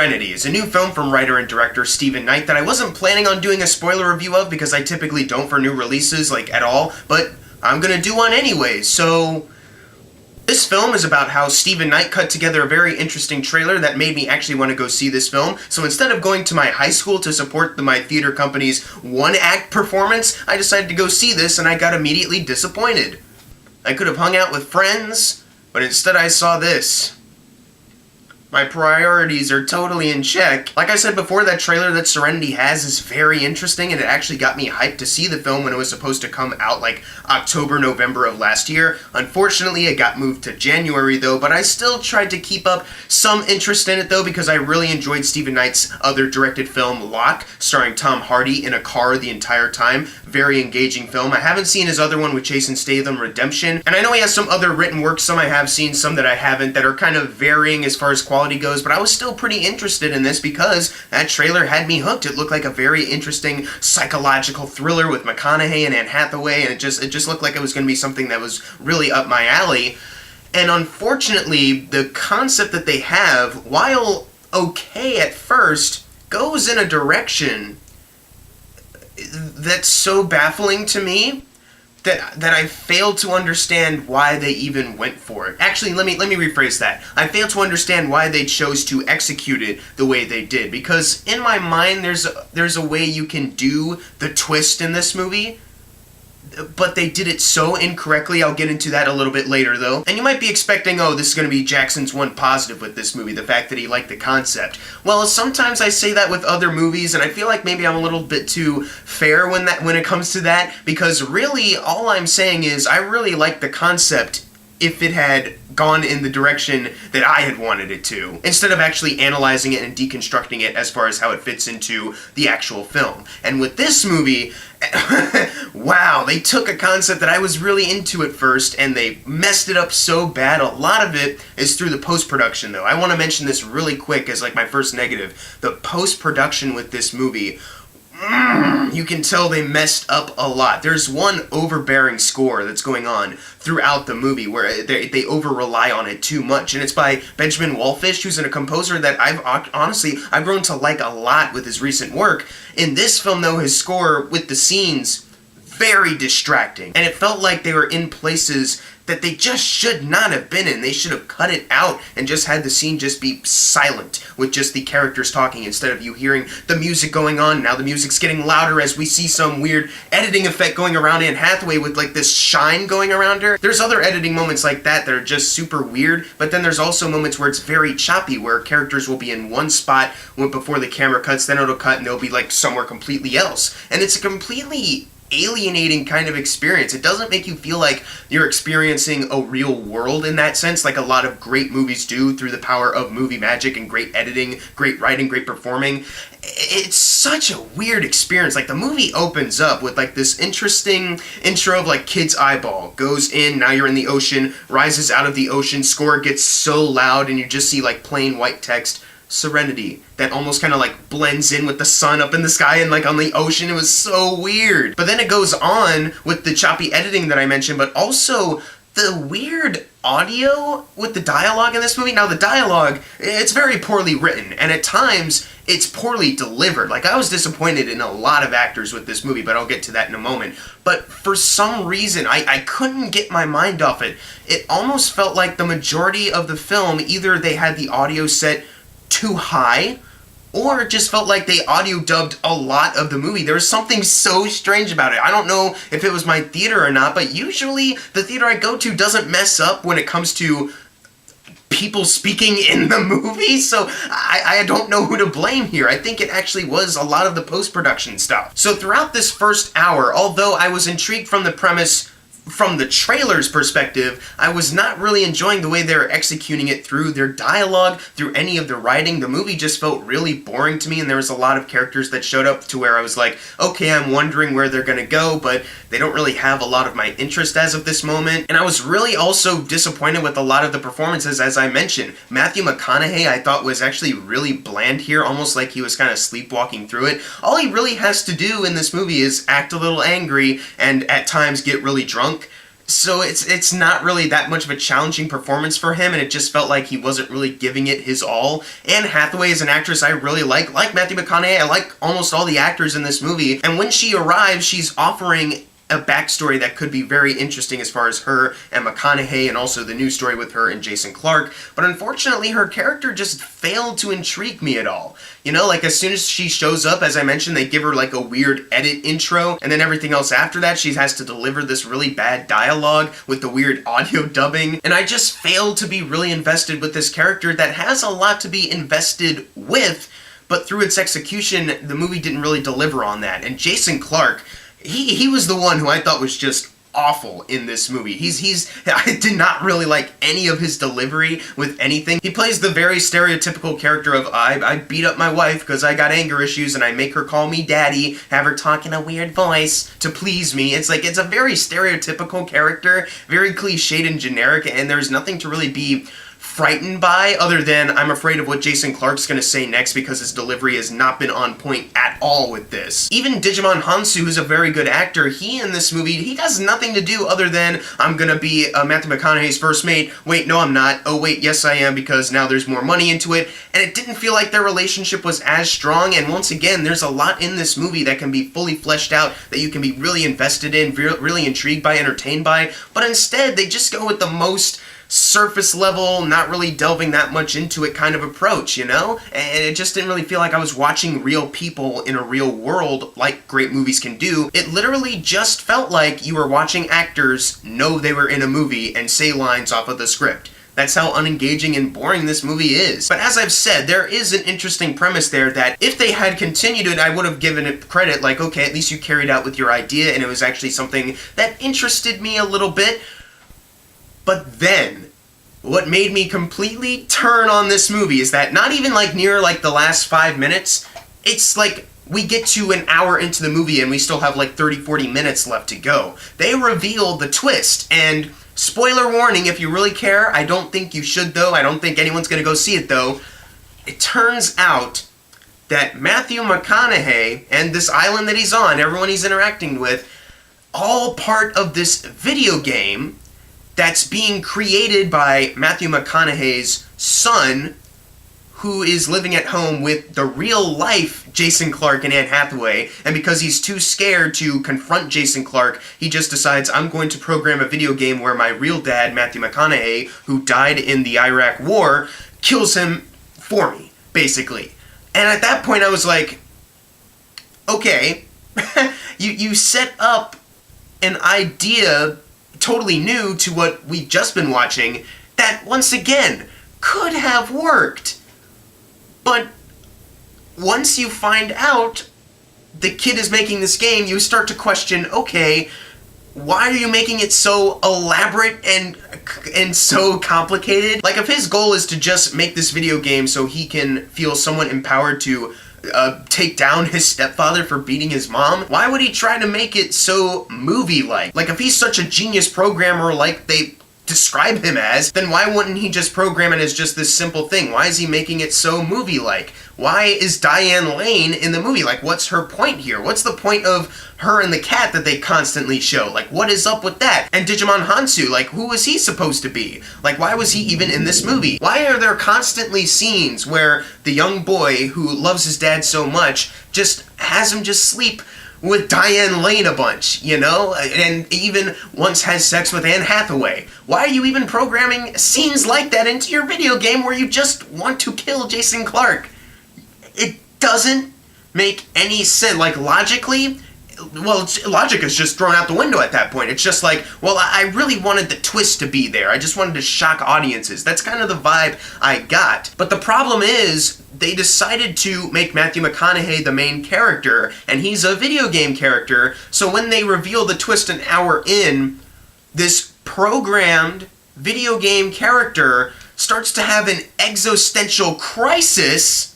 Serenity is a new film from writer and director Steven Knight that I wasn't planning on doing a spoiler review of because I typically don't for new releases, like, at all, but I'm gonna do one anyway. So this film is about how Steven Knight cut together a very interesting trailer that made me actually want to go see this film. So instead of going to my high school to support my theater company's one-act performance, I decided to go see this and I got immediately disappointed. I could have hung out with friends, but instead I saw this. My priorities are totally in check. Like I said before, that trailer that Serenity has is very interesting, and it actually got me hyped to see the film when it was supposed to come out like October, November of last year. Unfortunately, it got moved to January though, but I still tried to keep up some interest in it though because I really enjoyed Steven Knight's other directed film, Locke, starring Tom Hardy in a car the entire time. Very engaging film. I haven't seen his other one with Jason Statham, Redemption, and I know he has some other written works, some I have seen, some that I haven't, that are kind of varying as far as quality goes, but I was still pretty interested in this because that trailer had me hooked. It looked like a very interesting psychological thriller with McConaughey and Anne Hathaway, and it just looked like it was going to be something that was really up my alley. And unfortunately, the concept that they have, while okay at first, goes in a direction that's so baffling to me that I failed to understand why they even went for it. Actually, let me rephrase that. I failed to understand why they chose to execute it the way they did, because in my mind there's a way you can do the twist in this movie, but they did it so incorrectly. I'll get into that a little bit later though. And you might be expecting, oh, this is going to be Jackson's one positive with this movie, the fact that he liked the concept. Well, sometimes I say that with other movies, and I feel like maybe I'm a little bit too fair when it comes to that, because really all I'm saying is I really like the concept if it had gone in the direction that I had wanted it to, instead of actually analyzing it and deconstructing it as far as how it fits into the actual film. And with this movie, wow, they took a concept that I was really into at first and they messed it up so bad. A lot of it is through the post-production though. I want to mention this really quick as like my first negative. The post-production with this movie, you can tell they messed up a lot. There's one overbearing score that's going on throughout the movie where they over-rely on it too much, and it's by Benjamin Wallfisch, who's a composer that I've grown to like a lot with his recent work. In this film though, his score with the scenes, very distracting, and it felt like they were in places that they just should not have been in. They should have cut it out and just had the scene just be silent with just the characters talking instead of you hearing the music going on. Now the music's getting louder as we see some weird editing effect going around Anne Hathaway with like this shine going around her. There's other editing moments like that are just super weird, but then there's also moments where it's very choppy, where characters will be in one spot before the camera cuts, then it'll cut and they'll be like somewhere completely else. And it's a completely alienating kind of experience. It doesn't make you feel like you're experiencing a real world in that sense, like a lot of great movies do through the power of movie magic and great editing, great writing, great performing. It's such a weird experience. Like the movie opens up with like this interesting intro of like kid's eyeball, goes in, now you're in the ocean, rises out of the ocean, score gets so loud and you just see like plain white text, Serenity, that almost kind of like blends in with the sun up in the sky and like on the ocean. It was so weird. But then it goes on with the choppy editing that I mentioned, but also the weird audio with the dialogue in this movie. Now the dialogue, it's very poorly written, and at times it's poorly delivered. Like I was disappointed in a lot of actors with this movie, but I'll get to that in a moment. But for some reason, I couldn't get my mind off it. It almost felt like the majority of the film, either they had the audio set too high, or it just felt like they audio dubbed a lot of the movie. There was something so strange about it. I don't know if it was my theater or not, but usually the theater I go to doesn't mess up when it comes to people speaking in the movie, so I don't know who to blame here. I think it actually was a lot of the post-production stuff. So throughout this first hour, although I was intrigued from the premise from the trailer's perspective, I was not really enjoying the way they were executing it through their dialogue, through any of the writing. The movie just felt really boring to me, and there was a lot of characters that showed up to where I was like, okay, I'm wondering where they're gonna go, but they don't really have a lot of my interest as of this moment. And I was really also disappointed with a lot of the performances, as I mentioned. Matthew McConaughey I thought was actually really bland here, almost like he was kind of sleepwalking through it. All he really has to do in this movie is act a little angry and at times get really drunk. So it's not really that much of a challenging performance for him, and it just felt like he wasn't really giving it his all. Anne Hathaway is an actress I really like Matthew McConaughey. I like almost all the actors in this movie, and when she arrives, she's offering a backstory that could be very interesting as far as her and McConaughey, and also the new story with her and Jason Clarke. But unfortunately, her character just failed to intrigue me at all. You know, like as soon as she shows up, as I mentioned, they give her like a weird edit intro, and then everything else after that, she has to deliver this really bad dialogue with the weird audio dubbing. And I just failed to be really invested with this character that has a lot to be invested with, but through its execution, the movie didn't really deliver on that. And Jason Clarke, he was the one who I thought was just awful in this movie. I did not really like any of his delivery with anything. He plays the very stereotypical character of, I beat up my wife because I got anger issues and I make her call me daddy, have her talk in a weird voice to please me. It's like, it's a very stereotypical character, very cliched and generic, and there's nothing to really be frightened by, other than I'm afraid of what Jason Clarke's gonna say next because his delivery has not been on point at all with this. Even Digimon Hansu, who's a very good actor, he in this movie, he does nothing to do other than, I'm gonna be Matthew McConaughey's first mate, wait, no I'm not, oh wait, yes I am, because now there's more money into it, and it didn't feel like their relationship was as strong, and once again, there's a lot in this movie that can be fully fleshed out, that you can be really invested in, really intrigued by, entertained by, but instead, they just go with the most surface level, not really delving that much into it kind of approach, you know? And it just didn't really feel like I was watching real people in a real world like great movies can do. It literally just felt like you were watching actors know they were in a movie and say lines off of the script. That's how unengaging and boring this movie is. But as I've said, there is an interesting premise there that if they had continued it, I would have given it credit, like, okay, at least you carried out with your idea and it was actually something that interested me a little bit. But then, what made me completely turn on this movie is that not even like near like the last 5 minutes, it's like we get to an hour into the movie and we still have like 30-40 minutes left to go. They reveal the twist, and spoiler warning if you really care, I don't think you should though, I don't think anyone's gonna go see it though. It turns out that Matthew McConaughey and this island that he's on, everyone he's interacting with, all part of this video game that's being created by Matthew McConaughey's son, who is living at home with the real-life Jason Clarke and Anne Hathaway, and because he's too scared to confront Jason Clarke, he just decides, I'm going to program a video game where my real dad, Matthew McConaughey, who died in the Iraq War, kills him for me, basically. And at that point I was like, okay, you set up an idea totally new to what we've just been watching that, once again, could have worked. But once you find out the kid is making this game, you start to question, okay, why are you making it so elaborate and so complicated? Like, if his goal is to just make this video game so he can feel somewhat empowered to take down his stepfather for beating his mom, why would he try to make it so movie-like? Like, if he's such a genius programmer like they describe him as, then why wouldn't he just program it as just this simple thing? Why is he making it so movie-like? Why is Diane Lane in the movie? Like, what's her point here? What's the point of her and the cat that they constantly show? Like, what is up with that? And Digimon Hansu, like, who was he supposed to be? Like, why was he even in this movie? Why are there constantly scenes where the young boy who loves his dad so much just has him just sleep with Diane Lane a bunch, you know? And even once has sex with Anne Hathaway. Why are you even programming scenes like that into your video game where you just want to kill Jason Clarke? It doesn't make any sense. Like, logically, well, logic is just thrown out the window at that point. It's just like, well, I really wanted the twist to be there. I just wanted to shock audiences. That's kind of the vibe I got. But the problem is, they decided to make Matthew McConaughey the main character, and he's a video game character, so when they reveal the twist an hour in, this programmed video game character starts to have an existential crisis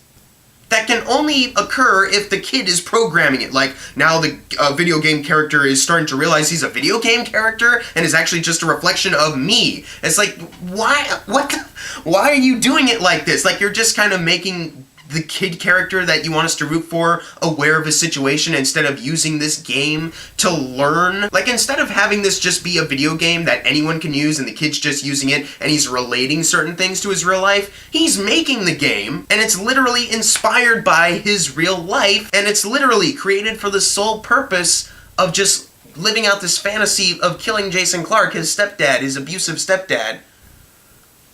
that can only occur if the kid is programming it. Like, now the video game character is starting to realize he's a video game character and is actually just a reflection of me. It's like, why are you doing it like this? Like, you're just kind of making the kid character that you want us to root for aware of his situation instead of using this game to learn? Like, instead of having this just be a video game that anyone can use and the kid's just using it and he's relating certain things to his real life, he's making the game and it's literally inspired by his real life, and it's literally created for the sole purpose of just living out this fantasy of killing Jason Clarke, his stepdad, his abusive stepdad.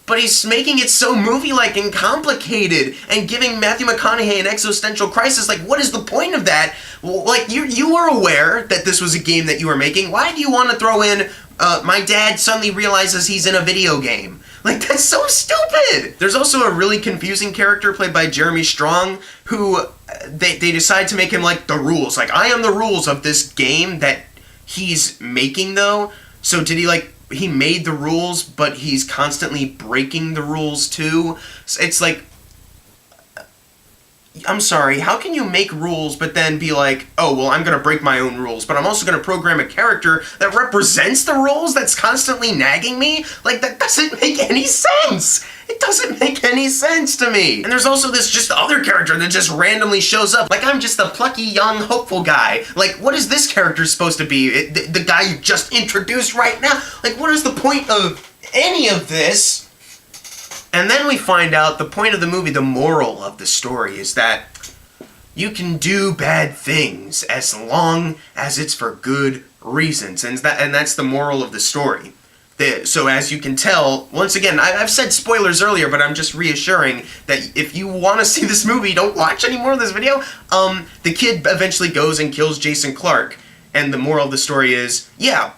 But he's making it so movie-like and complicated and giving Matthew McConaughey an existential crisis. Like, what is the point of that? Like, you were aware that this was a game that you were making. Why do you want to throw in, my dad suddenly realizes he's in a video game? Like, that's so stupid! There's also a really confusing character played by Jeremy Strong who they decide to make him like the rules. Like, I am the rules of this game that he's making, though. So did he, like, he made the rules, but he's constantly breaking the rules too? It's like, I'm sorry, how can you make rules but then be like, oh, well, I'm gonna break my own rules, but I'm also gonna program a character that represents the rules that's constantly nagging me? Like, that doesn't make any sense! It doesn't make any sense to me! And there's also this just other character that just randomly shows up. Like, I'm just a plucky, young, hopeful guy. Like, what is this character supposed to be? The guy you just introduced right now? Like, what is the point of any of this? And then we find out the point of the movie, the moral of the story, is that you can do bad things as long as it's for good reasons. And that's the moral of the story. So as you can tell, once again, I've said spoilers earlier, but I'm just reassuring that if you want to see this movie, don't watch any more of this video. The kid eventually goes and kills Jason Clarke, and the moral of the story is, yeah,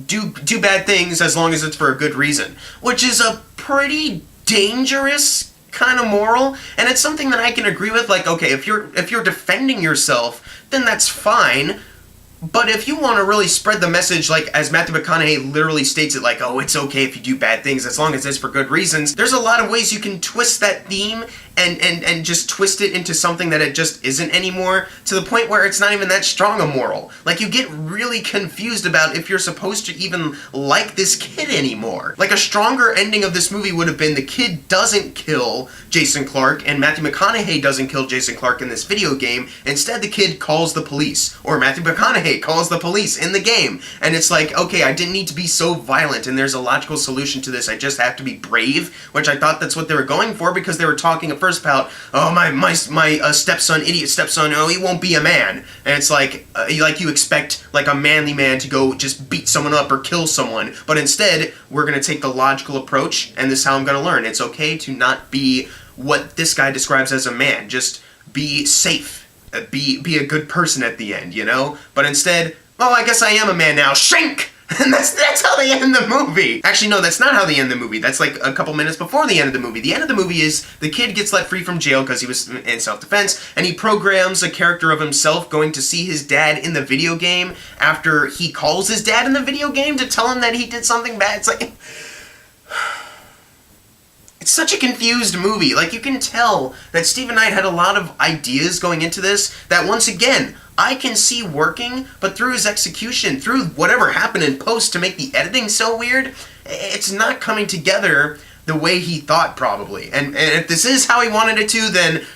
do bad things as long as it's for a good reason, which is a pretty dangerous kind of moral, and it's something that I can agree with. Like, okay, if you're defending yourself, then that's fine. But if you want to really spread the message, like as Matthew McConaughey literally states it, like, oh, it's okay if you do bad things as long as it's for good reasons, there's a lot of ways you can twist that theme and just twist it into something that it just isn't anymore, to the point where it's not even that strong a moral. Like, you get really confused about if you're supposed to even like this kid anymore. Like, a stronger ending of this movie would have been the kid doesn't kill Jason Clarke and Matthew McConaughey doesn't kill Jason Clarke in this video game. Instead, the kid calls the police, or Matthew McConaughey calls the police in the game. And it's like, okay, I didn't need to be so violent, and there's a logical solution to this. I just have to be brave, which I thought that's what they were going for, because they were talking at first about, oh, my stepson, idiot stepson, oh, he won't be a man. And it's like you expect like a manly man to go just beat someone up or kill someone, but instead we're gonna take the logical approach, and this is how I'm gonna learn. It's okay to not be what this guy describes as a man. Just be safe. Be a good person at the end, you know? But instead, oh, I guess I am a man now. Shrink! And that's how they end the movie. Actually, no, that's not how they end the movie. That's like a couple minutes before the end of the movie. The end of the movie is the kid gets let free from jail because he was in self-defense, and he programs a character of himself going to see his dad in the video game after he calls his dad in the video game to tell him that he did something bad. It's like... It's such a confused movie. Like, you can tell that Steven Knight had a lot of ideas going into this that, once again, I can see working, but through his execution, through whatever happened in post to make the editing so weird, it's not coming together the way he thought, probably. And if this is how he wanted it to, then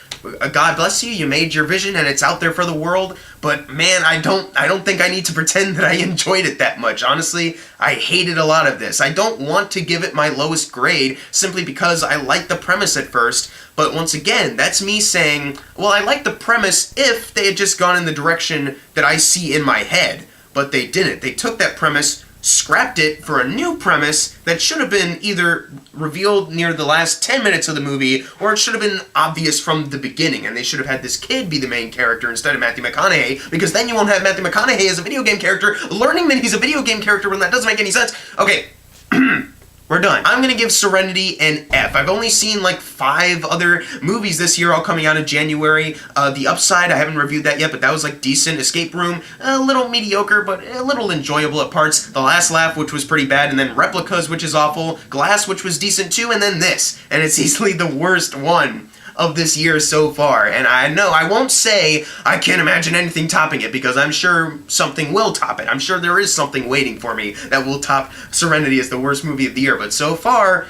God bless you, you made your vision and it's out there for the world. But man, I don't think I need to pretend that I enjoyed it that much. Honestly, I hated a lot of this. I don't want to give it my lowest grade simply because I liked the premise at first. But once again, that's me saying, well, I like the premise if they had just gone in the direction that I see in my head. But they didn't. They took that premise, scrapped it for a new premise that should have been either revealed near the last 10 minutes of the movie, or it should have been obvious from the beginning, and they should have had this kid be the main character instead of Matthew McConaughey, because then you won't have Matthew McConaughey as a video game character learning that he's a video game character when that doesn't make any sense. Okay. We're done. I'm gonna give Serenity an F. I've only seen like 5 other movies this year, all coming out in January. The Upside, I haven't reviewed that yet, but that was like decent. Escape Room, a little mediocre, but a little enjoyable at parts. The Last Laugh, which was pretty bad, and then Replicas, which is awful. Glass, which was decent too, and then this. And it's easily the worst one of this year so far. And I know I won't say I can't imagine anything topping it, because I'm sure something will top it. I'm sure there is something waiting for me that will top Serenity as the worst movie of the year. But so far,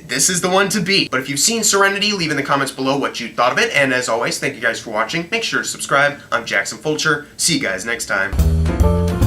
this is the one to beat. But if you've seen Serenity, leave in the comments below what you thought of it. And as always, thank you guys for watching. Make sure to subscribe. I'm Jackson Fulcher. See you guys next time.